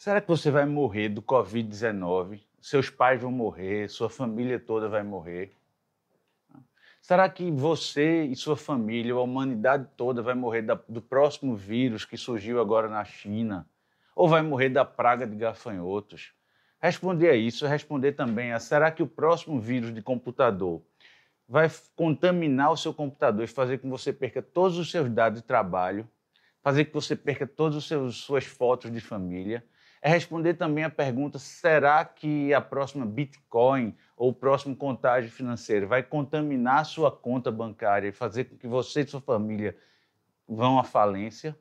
Será que você vai morrer do Covid-19? Seus pais vão morrer, sua família toda vai morrer? Será que você e sua família, a humanidade toda, vai morrer do próximo vírus que surgiu agora na China? Ou vai morrer da praga de gafanhotos? Responder a isso é responder também a será que o próximo vírus de computador vai contaminar o seu computador e fazer com que você perca todos os seus dados de trabalho, fazer com que você perca todas as suas fotos de família? É responder também a pergunta, será que a próxima Bitcoin ou o próximo contágio financeiro vai contaminar a sua conta bancária e fazer com que você e sua família vão à falência?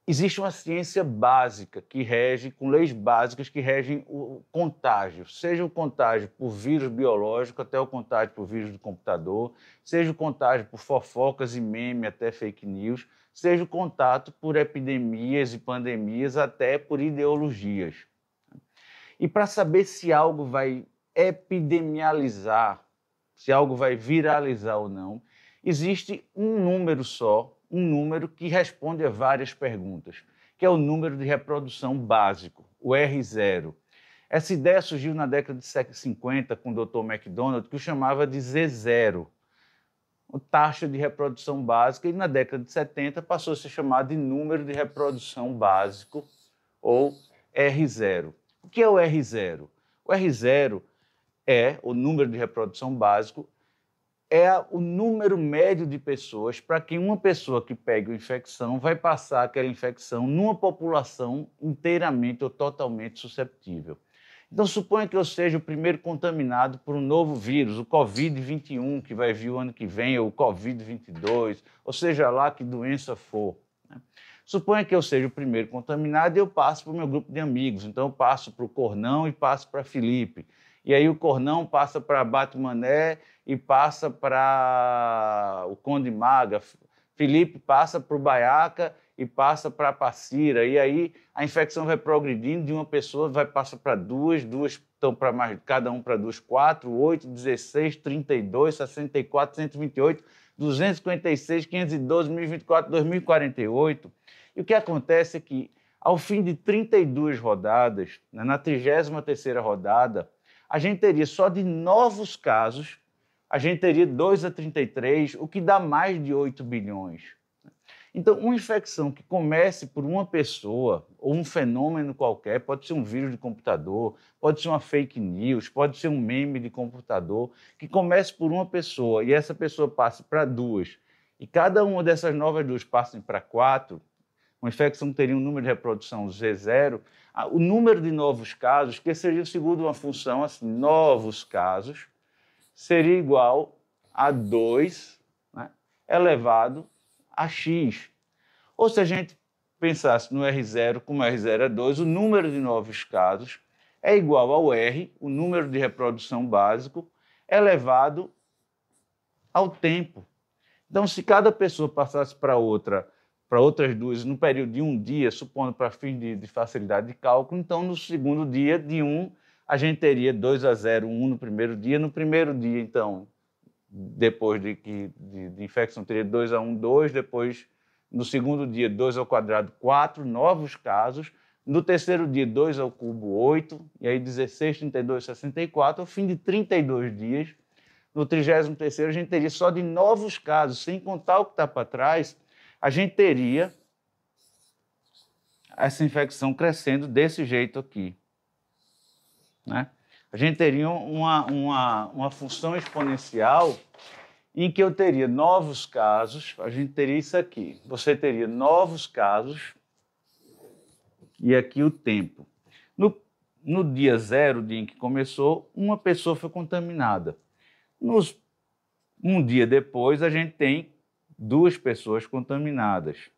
Existe uma ciência básica que rege, com leis básicas que regem o contágio, seja o contágio por vírus biológico até o contágio por vírus do computador, seja o contágio por fofocas e meme até fake news, seja o contato por epidemias e pandemias até por ideologias. E para saber se algo vai epidemializar, se algo vai viralizar ou não, existe um número só, um número que responde a várias perguntas, que é o número de reprodução básico, o R0. Essa ideia surgiu na década de 50 com o Dr. MacDonald, que o chamava de Z0, a taxa de reprodução básica, e na década de 70 passou a ser chamado de número de reprodução básico, ou R0. O que é o R0? O R0 é o número de reprodução básico, é o número médio de pessoas para que uma pessoa que pegue a infecção vai passar aquela infecção numa população inteiramente ou totalmente susceptível. Então, suponha que eu seja o primeiro contaminado por um novo vírus, o Covid-21, que vai vir o ano que vem, ou o Covid-22, ou seja lá que doença for. Suponha que eu seja o primeiro contaminado e eu passo para o meu grupo de amigos. Então, eu passo para o Cornão e passo para Felipe. E aí o Cornão passa para Batmané e passa para o Conde Maga. Felipe passa para o Baiaca e passa para a Passira. E aí a infecção vai progredindo de uma pessoa, vai passar para duas estão para mais, cada um para duas, 4, 8, 16, 32, 64, 128, 256, 512, 1024, 2048. E o que acontece é que, ao fim de 32 rodadas, na 33ª rodada, a gente teria só de novos casos, a gente teria 2 a 33, o que dá mais de 8 bilhões. Então, uma infecção que comece por uma pessoa, ou um fenômeno qualquer, pode ser um vírus de computador, pode ser uma fake news, pode ser um meme de computador, que comece por uma pessoa e essa pessoa passe para duas, e cada uma dessas novas duas passem para 4, uma infecção que teria um número de reprodução Z0, o número de novos casos, que seria segundo uma função assim, novos casos, seria igual a 2, né, elevado a x. Ou se a gente pensasse no R0, como R0 é 2, o número de novos casos é igual ao R, o número de reprodução básico, elevado ao tempo. Então, se cada pessoa passasse para outras duas no período de um dia, supondo para fim de facilidade de cálculo, então no segundo dia de 1, a gente teria 2 a 0, 1 no primeiro dia. No primeiro dia, então, depois de infecção, teria 2 a 1, 2, depois, no segundo dia, 2 ao quadrado, 4 novos casos, no terceiro dia, 2 ao cubo, 8, e aí 16, 32, 64, ao fim de 32 dias, no 33º, a gente teria só de novos casos, sem contar o que está para trás, a gente teria essa infecção crescendo desse jeito aqui, né? A gente teria uma função exponencial em que eu teria novos casos, a gente teria isso aqui, você teria novos casos e aqui o tempo. No dia 0, dia em que começou, uma pessoa foi contaminada. Um dia depois, a gente tem 2 pessoas contaminadas.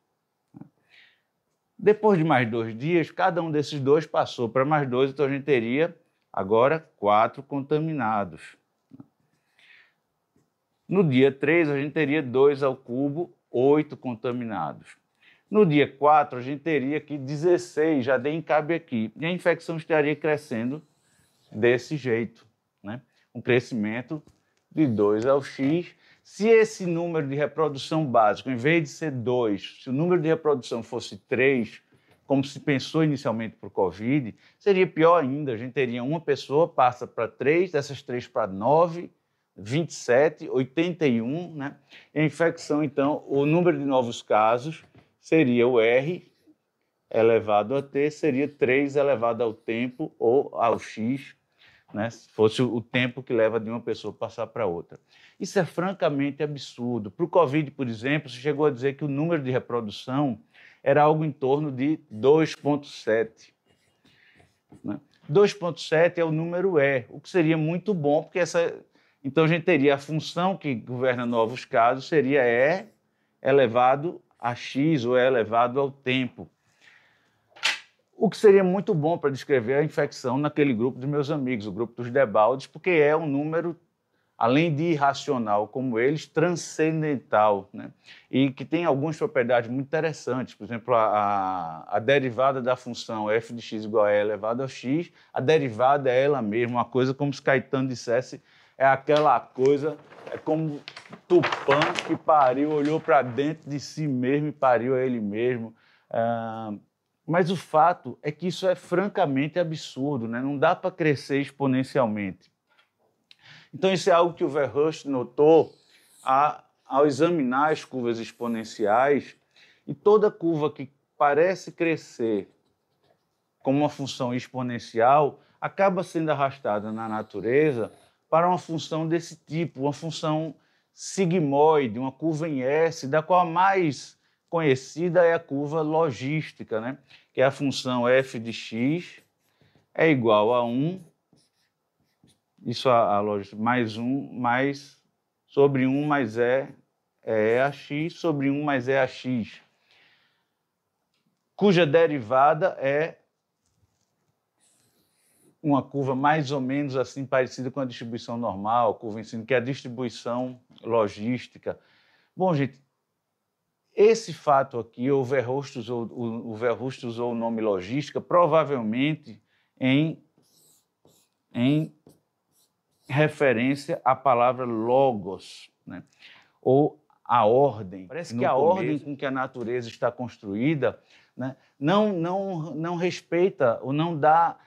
Depois de mais 2 dias, cada um desses 2 passou para mais 2, então a gente teria agora 4 contaminados. No dia 3, a gente teria 2 ao cubo, 8 contaminados. No dia 4, a gente teria aqui 16, já nem cabe aqui. E a infecção estaria crescendo desse jeito, né? Um crescimento de 2 ao x. Se esse número de reprodução básico, em vez de ser 2, se o número de reprodução fosse 3, como se pensou inicialmente para o Covid, seria pior ainda. A gente teria uma pessoa, passa para 3, dessas 3 para 9, 27, 81, né? E a infecção, então, o número de novos casos seria o R elevado a T, seria 3 elevado ao tempo ou ao X, né? Se fosse o tempo que leva de uma pessoa passar para outra. Isso é francamente absurdo. Para o Covid, por exemplo, se chegou a dizer que o número de reprodução era algo em torno de 2,7. Né? 2,7 é o número E, o que seria muito bom, porque então a gente teria a função que governa novos casos, seria E elevado a X ou E elevado ao tempo. O que seria muito bom para descrever a infecção naquele grupo dos meus amigos, o grupo dos debaldes, porque é um número, além de irracional como eles, transcendental, né? E que tem algumas propriedades muito interessantes. Por exemplo, a derivada da função f de x igual a e elevado a x, a derivada é ela mesma, uma coisa como se Caetano dissesse, é aquela coisa, é como Tupã que pariu, olhou para dentro de si mesmo e pariu a ele mesmo. Mas o fato é que isso é francamente absurdo, né? Não dá para crescer exponencialmente. Então, isso é algo que o Verhulst notou ao examinar as curvas exponenciais, e toda curva que parece crescer como uma função exponencial acaba sendo arrastada na natureza para uma função desse tipo, uma função sigmoide, uma curva em S, da qual a mais conhecida é a curva logística, né? Que é a função f de x é igual a 1, isso a lógica, mais 1, mais sobre 1 mais é ax, sobre 1 mais é ax, cuja derivada é uma curva mais ou menos assim parecida com a distribuição normal, a curva em si, que é a distribuição logística. Bom, gente, esse fato aqui, o Verhulst usou o nome logística, provavelmente em referência à palavra logos, né? Ou a ordem. Parece que a ordem com que a natureza está construída, né, não respeita ou não dá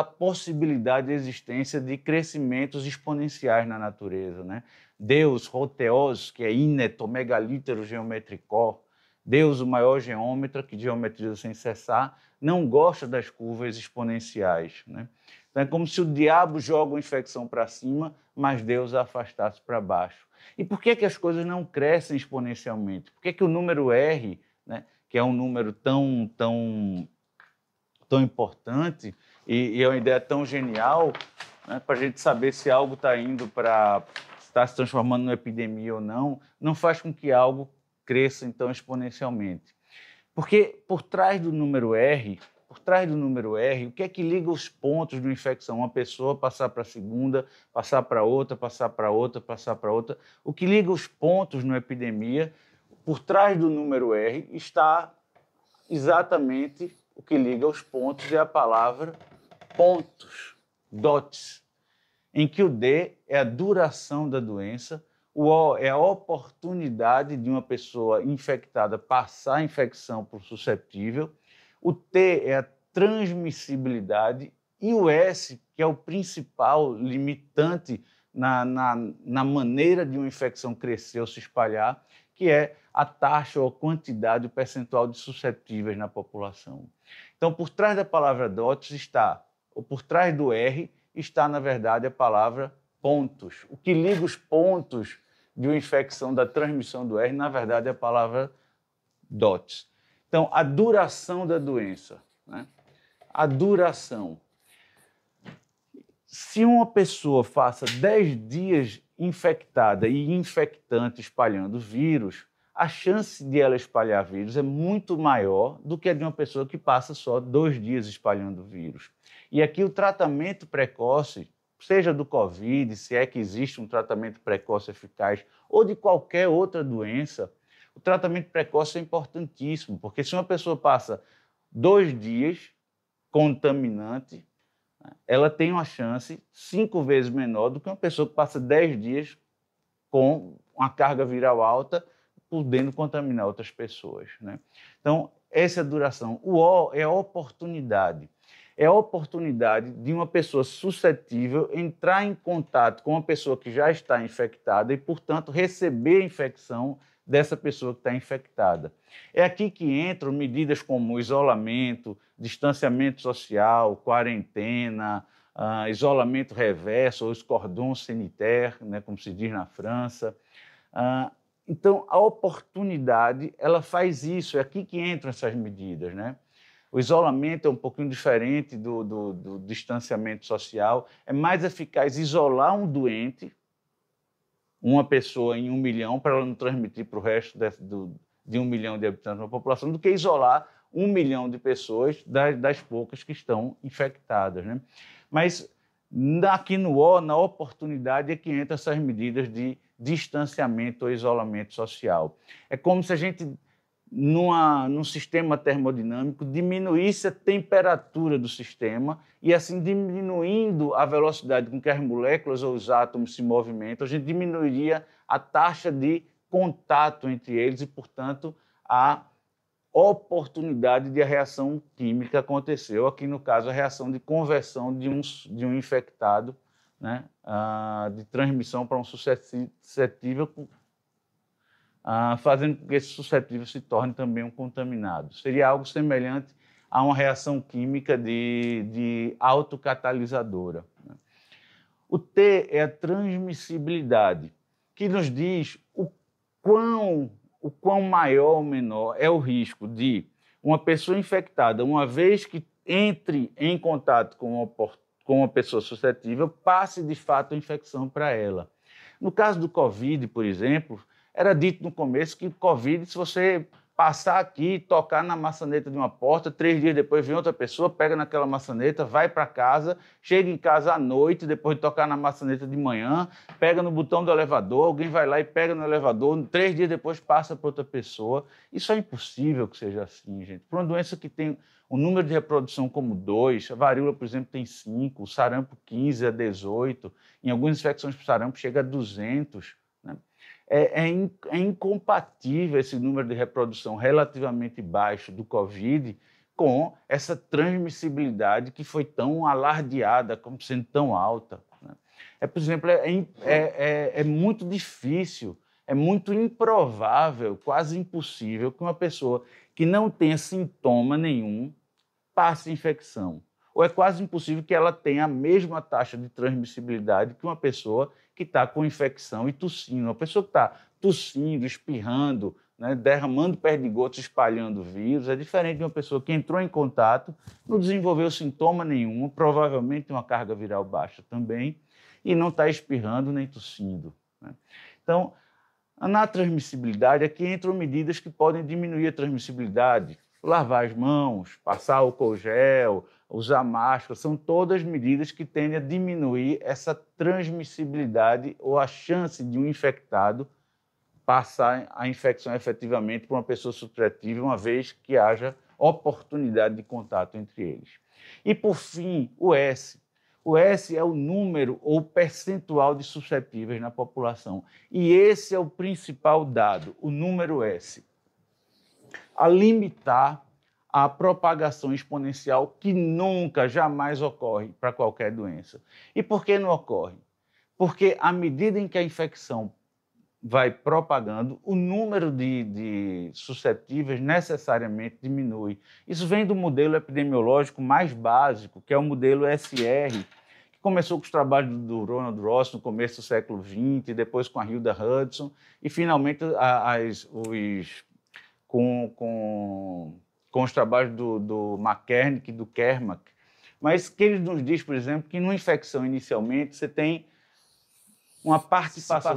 possibilidade de existência de crescimentos exponenciais na natureza, né? Deus, ho Theos, que é ineto, megalítero geometricó, Deus, o maior geômetra, que geometriza sem cessar, não gosta das curvas exponenciais, né? Então é como se o diabo joga a infecção para cima, mas Deus a afastasse para baixo. E por que as coisas não crescem exponencialmente? Por que o número R, né, que é um número tão importante e é uma ideia tão genial, né, para a gente saber se algo está se transformando numa epidemia ou não faz com que algo cresça então exponencialmente? Porque por trás do número R, o que é que liga os pontos de uma infecção? Uma pessoa passar para a segunda, passar para outra, passar para outra, passar para outra. O que liga os pontos numa epidemia, por trás do número R, está exatamente o que liga os pontos, é a palavra pontos, dots, em que o D é a duração da doença, o O é a oportunidade de uma pessoa infectada passar a infecção para o susceptível, o T é a transmissibilidade e o S, que é o principal limitante na maneira de uma infecção crescer ou se espalhar, que é a taxa ou a quantidade, o percentual de susceptíveis na população. Então, por trás da palavra DOTS está, ou por trás do R, está, na verdade, a palavra pontos. O que liga os pontos de uma infecção da transmissão do R, na verdade, é a palavra DOTS. Então, a duração da doença, né? A duração. Se uma pessoa passa 10 dias infectada e infectante espalhando vírus, a chance de ela espalhar vírus é muito maior do que a de uma pessoa que passa só 2 dias espalhando vírus. E aqui o tratamento precoce, seja do Covid, se é que existe um tratamento precoce eficaz, ou de qualquer outra doença, o tratamento precoce é importantíssimo, porque se uma pessoa passa 2 dias contaminante, ela tem uma chance 5 vezes menor do que uma pessoa que passa 10 dias com uma carga viral alta, podendo contaminar outras pessoas, né? Então, essa é a duração. O O é a oportunidade. É a oportunidade de uma pessoa suscetível entrar em contato com uma pessoa que já está infectada e, portanto, receber a infecção dessa pessoa que está infectada. É aqui que entram medidas como isolamento, distanciamento social, quarentena, isolamento reverso, ou os cordons sanitaires, né, como se diz na França. Então, a oportunidade, ela faz isso, é aqui que entram essas medidas, né? O isolamento é um pouquinho diferente do distanciamento social, é mais eficaz isolar um doente, uma pessoa em 1 milhão, para ela não transmitir para o resto de 1 milhão de habitantes da população, do que isolar 1 milhão de pessoas das poucas que estão infectadas, né? Mas aqui no O, na oportunidade, é que entram essas medidas de distanciamento ou isolamento social. É como se a gente, num sistema termodinâmico, diminuísse a temperatura do sistema e, assim, diminuindo a velocidade com que as moléculas ou os átomos se movimentam, a gente diminuiria a taxa de contato entre eles e, portanto, a oportunidade de a reação química acontecer. Aqui, no caso, a reação de conversão de um infectado, né, de transmissão para um suscetível, fazendo com que esse suscetível se torne também um contaminado. Seria algo semelhante a uma reação química de autocatalisadora. O T é a transmissibilidade, que nos diz o quão maior ou menor é o risco de uma pessoa infectada, uma vez que entre em contato com uma pessoa suscetível, passe de fato a infecção para ela. No caso do Covid, por exemplo, era dito no começo que Covid, se você passar aqui, tocar na maçaneta de uma porta, 3 dias depois vem outra pessoa, pega naquela maçaneta, vai para casa, chega em casa à noite, depois de tocar na maçaneta de manhã, pega no botão do elevador, alguém vai lá e pega no elevador, 3 dias depois passa para outra pessoa. Isso é impossível que seja assim, gente. Por uma doença que tem um número de reprodução como 2, a varíola, por exemplo, tem 5, o sarampo 15 a 18, em algumas infecções por sarampo chega a 200, né? É incompatível esse número de reprodução relativamente baixo do Covid com essa transmissibilidade que foi tão alardeada como sendo tão alta, né? Por exemplo, é muito difícil, é muito improvável, quase impossível, que uma pessoa que não tenha sintoma nenhum passe infecção. Ou é quase impossível que ela tenha a mesma taxa de transmissibilidade que uma pessoa que está com infecção e tossindo. Uma pessoa que está tossindo, espirrando, né, derramando perdigotos, espalhando vírus, é diferente de uma pessoa que entrou em contato, não desenvolveu sintoma nenhum, provavelmente uma carga viral baixa também, e não está espirrando nem tossindo, né? Então, na transmissibilidade, aqui entram medidas que podem diminuir a transmissibilidade. Lavar as mãos, passar álcool gel, usar máscara, são todas medidas que tendem a diminuir essa transmissibilidade ou a chance de um infectado passar a infecção efetivamente para uma pessoa suscetível, uma vez que haja oportunidade de contato entre eles. E, por fim, o S. O S é o número ou percentual de suscetíveis na população. E esse é o principal dado, o número S, a limitar a propagação exponencial que nunca, jamais ocorre para qualquer doença. E por que não ocorre? Porque à medida em que a infecção vai propagando, o número de suscetíveis necessariamente diminui. Isso vem do modelo epidemiológico mais básico, que é o modelo SR, que começou com os trabalhos do Ronald Ross no começo do século XX, depois com a Hilda Hudson, e finalmente com os trabalhos do McKernick e do Kermack, mas que ele nos diz, por exemplo, que numa infecção inicialmente você tem uma participação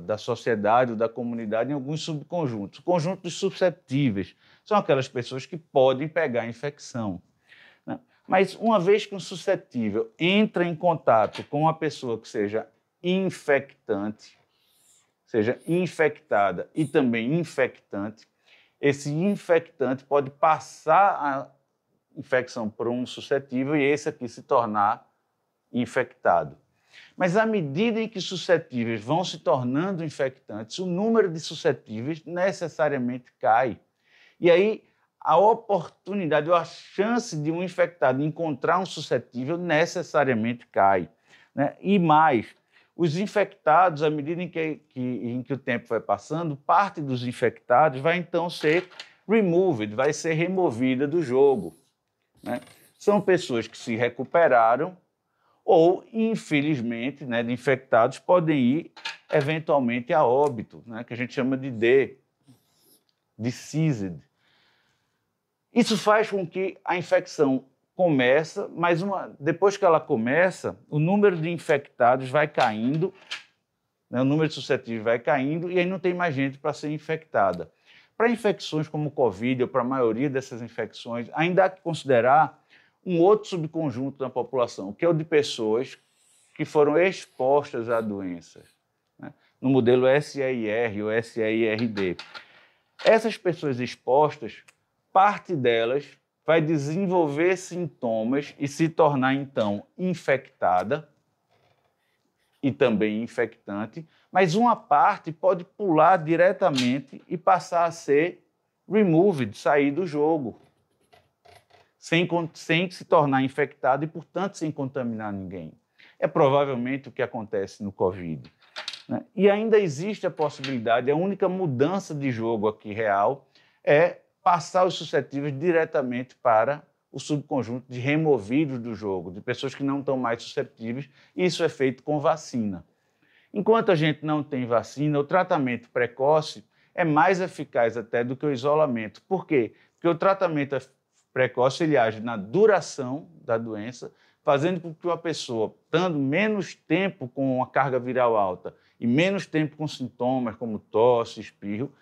da sociedade ou da comunidade em alguns subconjuntos. O conjunto dos suscetíveis são aquelas pessoas que podem pegar a infecção, né? Mas uma vez que um suscetível entra em contato com uma pessoa que seja infectante, seja infectada e também infectante, esse infectante pode passar a infecção para um suscetível e esse aqui se tornar infectado. Mas à medida em que suscetíveis vão se tornando infectantes, o número de suscetíveis necessariamente cai. E aí a oportunidade ou a chance de um infectado encontrar um suscetível necessariamente cai, né? E mais, os infectados, à medida em que o tempo vai passando, parte dos infectados vai então ser removed, vai ser removida do jogo, né? São pessoas que se recuperaram ou, infelizmente, né, de infectados podem ir eventualmente a óbito, né, que a gente chama de deceased. Isso faz com que a infecção começa, mas depois que ela começa, o número de infectados vai caindo, né, o número de suscetíveis vai caindo e aí não tem mais gente para ser infectada. Para infecções como o Covid, ou para a maioria dessas infecções, ainda há que considerar um outro subconjunto da população, que é o de pessoas que foram expostas à doença, né, no modelo SIR ou SIRD. Essas pessoas expostas, parte delas vai desenvolver sintomas e se tornar, então, infectada e também infectante, mas uma parte pode pular diretamente e passar a ser removed, sair do jogo, sem se tornar infectada e, portanto, sem contaminar ninguém. É provavelmente o que acontece no Covid, né? E ainda existe a possibilidade, a única mudança de jogo aqui real é passar os suscetíveis diretamente para o subconjunto de removidos do jogo, de pessoas que não estão mais suscetíveis, e isso é feito com vacina. Enquanto a gente não tem vacina, o tratamento precoce é mais eficaz até do que o isolamento. Por quê? Porque o tratamento precoce ele age na duração da doença, fazendo com que uma pessoa, estando menos tempo com uma carga viral alta e menos tempo com sintomas como tosse, espirro,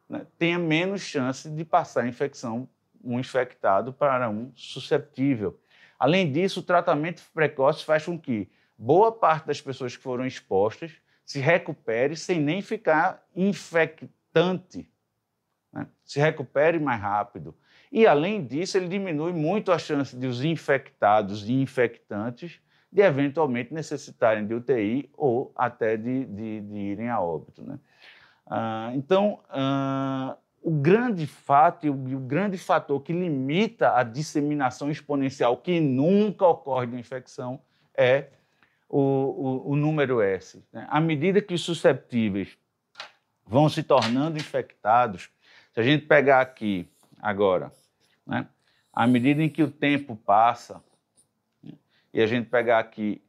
né, tenha menos chance de passar a infecção, um infectado para um suscetível. Além disso, o tratamento precoce faz com que boa parte das pessoas que foram expostas se recupere sem nem ficar infectante, né? Se recupere mais rápido. E, além disso, ele diminui muito a chance de os infectados e infectantes de eventualmente necessitarem de UTI ou até de irem a óbito, né? Então, o grande fato e o grande fator que limita a disseminação exponencial que nunca ocorre de infecção é o número S, né? À medida que os susceptíveis vão se tornando infectados, se a gente pegar aqui agora, né, à medida em que o tempo passa, né, e a gente pegar aqui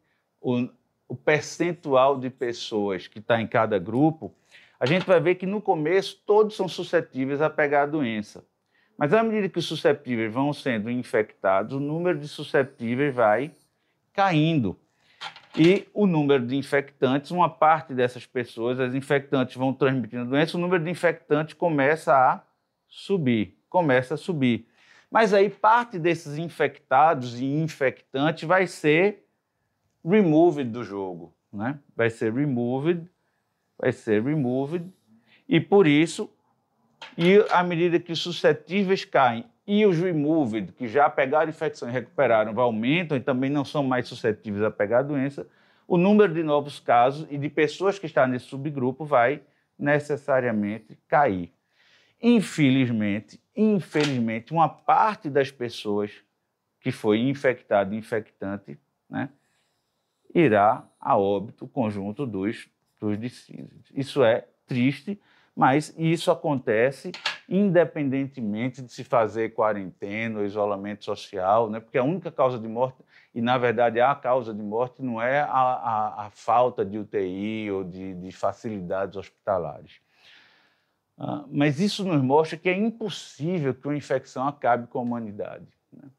o percentual de pessoas que está em cada grupo, a gente vai ver que no começo todos são suscetíveis a pegar a doença. Mas à medida que os suscetíveis vão sendo infectados, o número de suscetíveis vai caindo. E o número de infectantes, uma parte dessas pessoas, as infectantes vão transmitindo a doença, o número de infectantes começa a subir. Mas aí parte desses infectados e infectantes vai ser removed do jogo, né? Vai ser removed, e por isso, e à medida que os suscetíveis caem e os removed, que já pegaram infecção e recuperaram, aumentam e também não são mais suscetíveis a pegar a doença, o número de novos casos e de pessoas que estão nesse subgrupo vai necessariamente cair. Infelizmente, uma parte das pessoas que foi infectada e infectante, né, irá a óbito, o conjunto dos deceased. Isso é triste, mas isso acontece independentemente de se fazer quarentena ou isolamento social, né? Porque a única causa de morte, e na verdade a causa de morte, não é a falta de UTI ou de facilidades hospitalares. Mas isso nos mostra que é impossível que uma infecção acabe com a humanidade, né?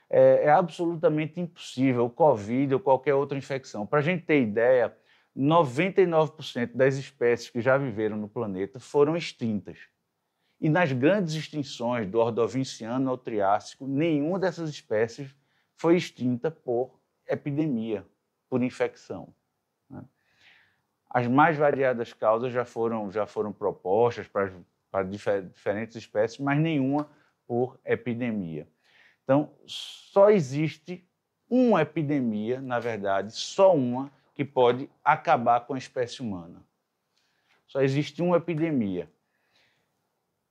É absolutamente impossível, o Covid ou qualquer outra infecção. Para a gente ter ideia, 99% das espécies que já viveram no planeta foram extintas. E nas grandes extinções do Ordovinciano ao Triássico, nenhuma dessas espécies foi extinta por epidemia, por infecção, né? As mais variadas causas já foram propostas para diferentes espécies, mas nenhuma por epidemia. Então, só existe uma epidemia, na verdade, só uma, que pode acabar com a espécie humana. Só existe uma epidemia,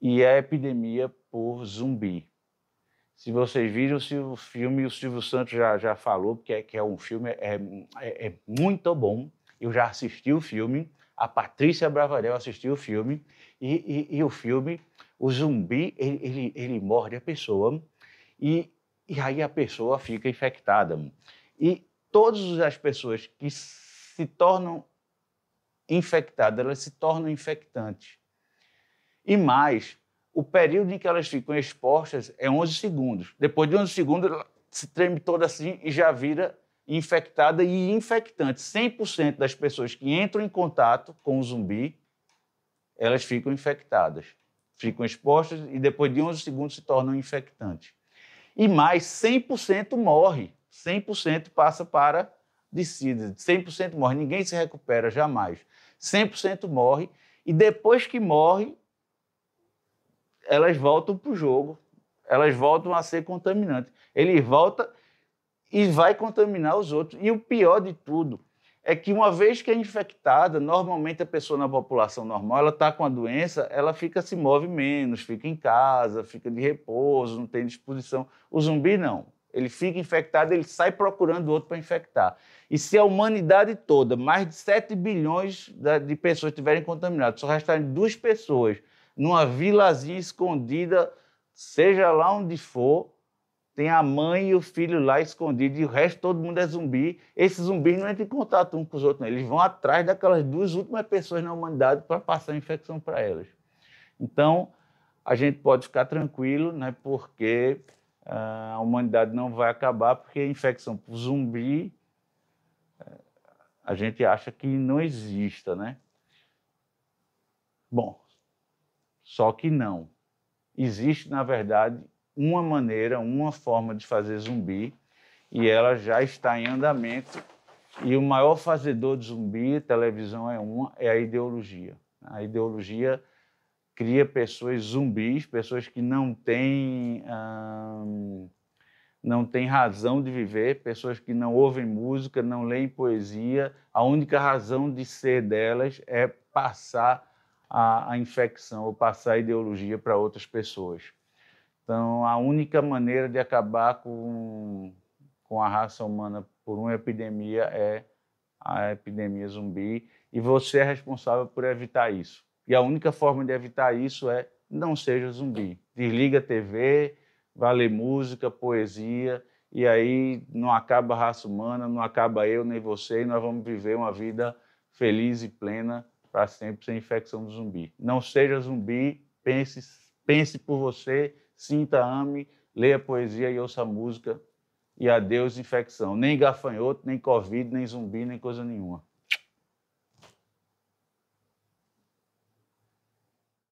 e é a epidemia por zumbi. Se vocês viram o filme, o Silvio Santos já falou, que é um filme muito bom. Eu já assisti o filme, a Patrícia Bravanel assistiu o filme, e o filme, o zumbi, ele morde a pessoa, e aí a pessoa fica infectada. E todas as pessoas que se tornam infectadas, elas se tornam infectantes. E mais, o período em que elas ficam expostas é 11 segundos. Depois de 11 segundos, ela se treme toda assim e já vira infectada e infectante. 100% das pessoas que entram em contato com o zumbi, elas ficam infectadas. Ficam expostas e depois de 11 segundos se tornam infectantes. E mais, 100% morre. 100% passa para decida. 100% morre. Ninguém se recupera jamais. 100% morre e depois que morre, elas voltam para o jogo, elas voltam a ser contaminantes. Ele volta e vai contaminar os outros. E o pior de tudo é que uma vez que é infectada, normalmente a pessoa na população normal, ela está com a doença, ela se move menos, fica em casa, fica de repouso, não tem disposição. O zumbi não. Ele fica infectado, ele sai procurando outro para infectar. E se a humanidade toda, mais de 7 bilhões de pessoas estiverem contaminadas, só restarem 2 pessoas numa vilazinha escondida, seja lá onde for, tem a mãe e o filho lá escondidos, e o resto todo mundo é zumbi. Esses zumbis não entram em contato uns com os outros, não. Eles vão atrás daquelas 2 últimas pessoas na humanidade para passar a infecção para elas. Então, a gente pode ficar tranquilo, né, porque a humanidade não vai acabar, porque a infecção por zumbi a gente acha que não exista, né? Bom, só que não. Existe, na verdade, uma maneira, uma forma de fazer zumbi, e ela já está em andamento. E o maior fazedor de zumbi, televisão é a ideologia. A ideologia cria pessoas zumbis, pessoas que não têm razão de viver, pessoas que não ouvem música, não leem poesia. A única razão de ser delas é passar a infecção ou passar a ideologia para outras pessoas. Então, a única maneira de acabar com a raça humana por uma epidemia é a epidemia zumbi, e você é responsável por evitar isso. E a única forma de evitar isso é não seja zumbi. Desliga a TV, vá ler música, poesia, e aí não acaba a raça humana, não acaba eu nem você, e nós vamos viver uma vida feliz e plena para sempre sem infecção do zumbi. Não seja zumbi, pense por você, sinta, ame, leia poesia e ouça música, e adeus infecção. Nem gafanhoto, nem covid, nem zumbi, nem coisa nenhuma.